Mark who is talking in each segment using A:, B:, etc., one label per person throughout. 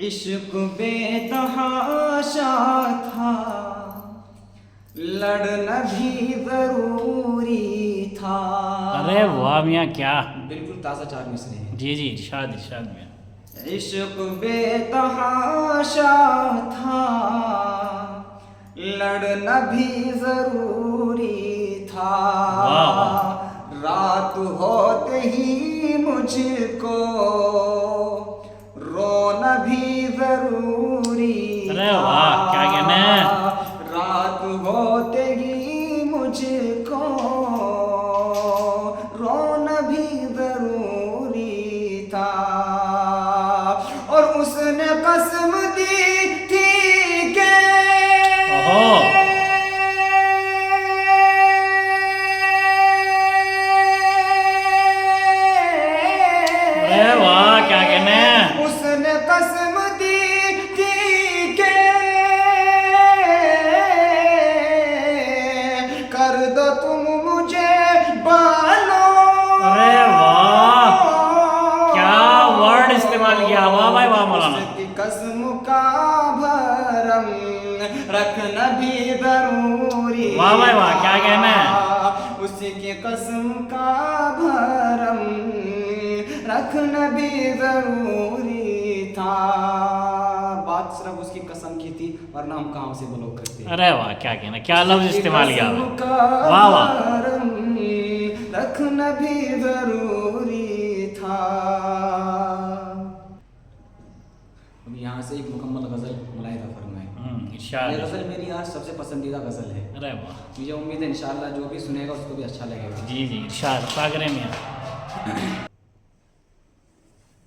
A: इश्क बेतहाशा था, लड़ना भी जरूरी था।
B: अरे वाह मियाँ, क्या
A: बिल्कुल ताज़ा चार मिसरे हैं।
B: जी जी, इरशाद इरशाद मियाँ।
A: इश्क बेतहाशा था, लड़ना भी जरूरी था।
B: वाह वाह।
A: रात होते ही मुझको रोना भी जरूरी
B: अरे
A: था।
B: वाह, क्या कहना है।
A: रात होते ही मुझको रोना भी जरूरी था। और उसने कसम दी थी कि
B: ओहो, अरे वाह, क्या कहना है।
A: उसने कसम दी थी कि कर दो तुम मुझे बालो।
B: अरे वाह, क्या वर्ड इस्तेमाल किया, वाह भाई वाह मौलाना।
A: उसकी कसम का भरम रखना भी जरूरी।
B: वाह भाई वाह, क्या कहना है।
A: उसकी कसम का भरम रखना भी जरूरी था। बात सिर्फ उसकी कसम की थी, वरना हम काम से ब्लॉक करते।
B: अरे वाह, क्या कहना, क्या लफ्ज इस्तेमाल किया
A: कसम
B: आपने।
A: का
B: वाह वाह।
A: भरम रखना भी जरूरी था। अब यहाँ से एक मुकम्मल गज़ल मुलाहिदा फरमाए।
B: इरशाद
A: ये
B: इरशाद।
A: गज़ल मेरी आज सबसे पसंदीदा गज़ल है।
B: अरे वाह,
A: मुझे उम्मीद है इंशाअल्लाह जो भी सुनेगा उसको भी अच्छा लगेगा।
B: जी जी, इरशाद सागरे मियाँ।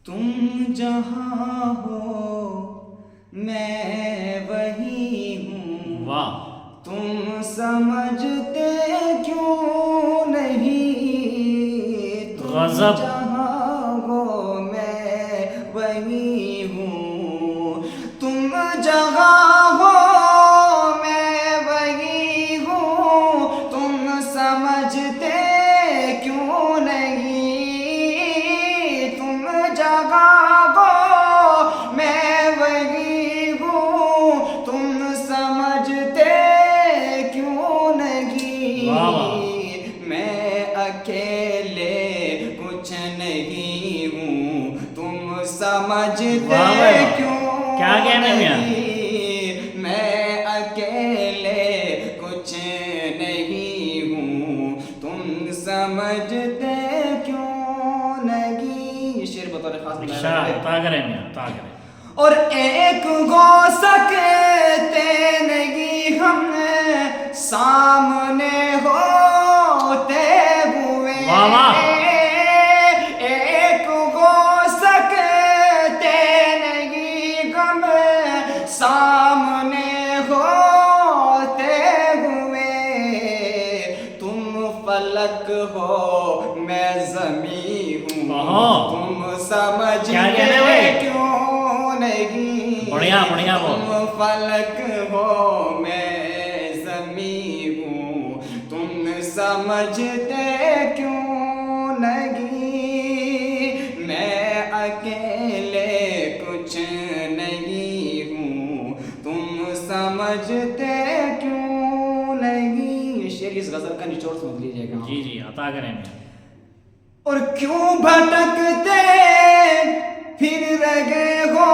A: तुम जहाँ हो मैं वही हूँ,
B: वाह,
A: तुम समझते क्यों नहीं। तुम
B: गजब।
A: जहाँ हो मैं वही हूँ, तुम जहाँ हो मैं वही हूँ। तुम समझते क्यों नहीं। तुम जहाँ हो मैं वही हूँ, तुम समझते क्यों नहीं।
B: वाह वाह।
A: मैं अकेले कुछ नहीं हूँ, तुम समझते
B: वाह भाई वाह।
A: क्यों
B: क्या कहने मियाँ।
A: नहीं। मैं अकेले कुछ नहीं हूँ, तुम समझते क्यों नहीं। ये शेर बतौर खास
B: इरशाद तागरे मियाँ, तागरे।
A: और एक हो सकते नहीं हम सामने होते हुए।
B: वाह वाह।
A: एक हो सकते नहीं हम सामने होते हुए। तुम फलक हो मैं ज़मीं हूँ,
B: ओहो,
A: तुम समझते
B: क्या कहने भाई।
A: क्यों नहीं।
B: बढ़िया बढ़िया वो।
A: तुम फलक हो मैं ज़मीं हूँ, तुम समझते क्यों नहीं। मैं अकेले कुछ नहीं हूँ, तुम समझते क्यों नहीं। ये शेर इस गज़ल का निचोड़ समझ लीजिएगा।
B: जी जी, अता करें मियाँ।
A: और क्यों भटकते फिर रहे हो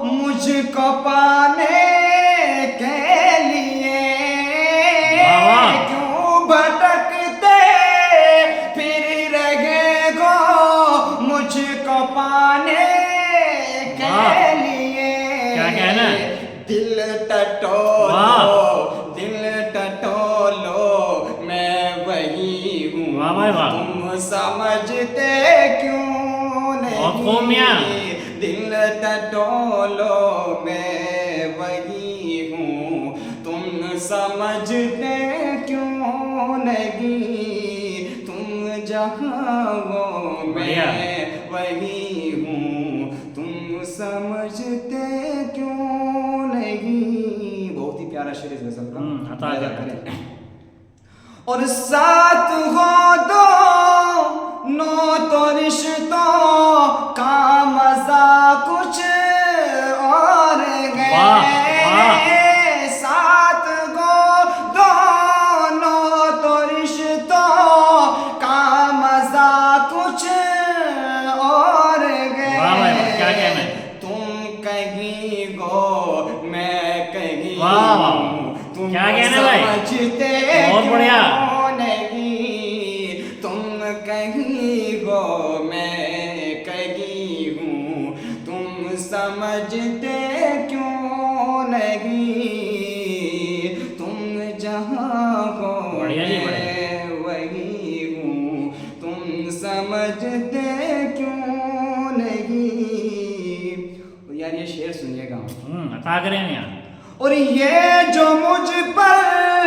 A: मुझको पाने के लिए।
B: वाह वाह।
A: क्यों भटकते फिर रहे हो मुझको पाने के
B: वाह,
A: लिए।
B: क्या कहना है।
A: दिल टटोलो,
B: वाह।
A: दिल टटोलो मैं वही हूँ,
B: वाह भाई वाह।
A: तुम समझते क्यों
B: बहुत खूब
A: नहीं।
B: मियाँ।
A: दिल टटोलो मैं वही हूँ, तुम समझते क्यों नहीं। तुम जहाँ हो
B: बढ़िया।
A: मैं वही हूँ, तुम समझते क्यों नहीं। बहुत ही प्यारा शेर इस गजल का।
B: अता
A: मुलाहिजा
B: करें।
A: करें। और साथ हो दो समझते क्यों नहीं, तुम जहाँ हो
B: बढ़िया जी,
A: मैं वही हूँ, तुम समझते क्यों नहीं। और यार ये शेर सुनिएगा।
B: अता करें यार।
A: और ये जो मुझ पर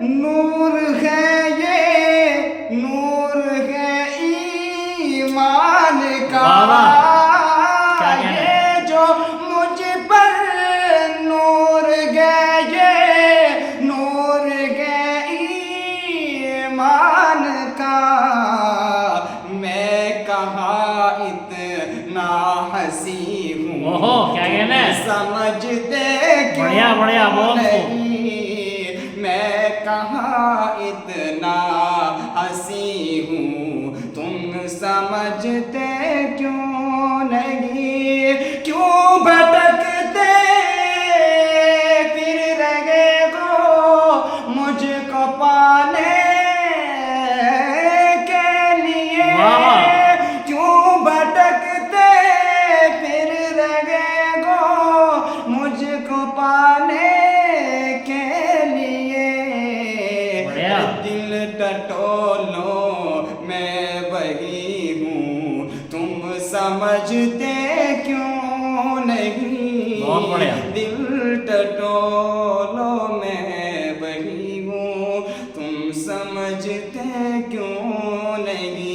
A: नूर है, ये नूर है ईमान का।
B: वाह वाह, क्या कहना है?
A: ये जो मुझ पर नूर है, ये नूर है ईमान का। मैं कहाँ इतना हंसी हूँ,
B: ओहो, क्या कहना है?
A: समझते क्यों
B: बढ़िया बढ़िया, बहुत खूब।
A: नहीं, मैं कहाँ इतना हंसी हूँ, तुम समझते क्यों नहीं। क्यों भटकते फिर रहे हो मुझको पाने के लिए।
B: वाह वाह।
A: क्यों भटकते फिर रहे हो मुझको पाने के लिए।
B: बढ़िया।
A: दिल टटोलो मैं वही हूँ, तुम समझते क्यों नहीं।
B: बहुत बढ़िया।
A: दिल टटोलो मैं वही हूँ, तुम समझते क्यों नहीं।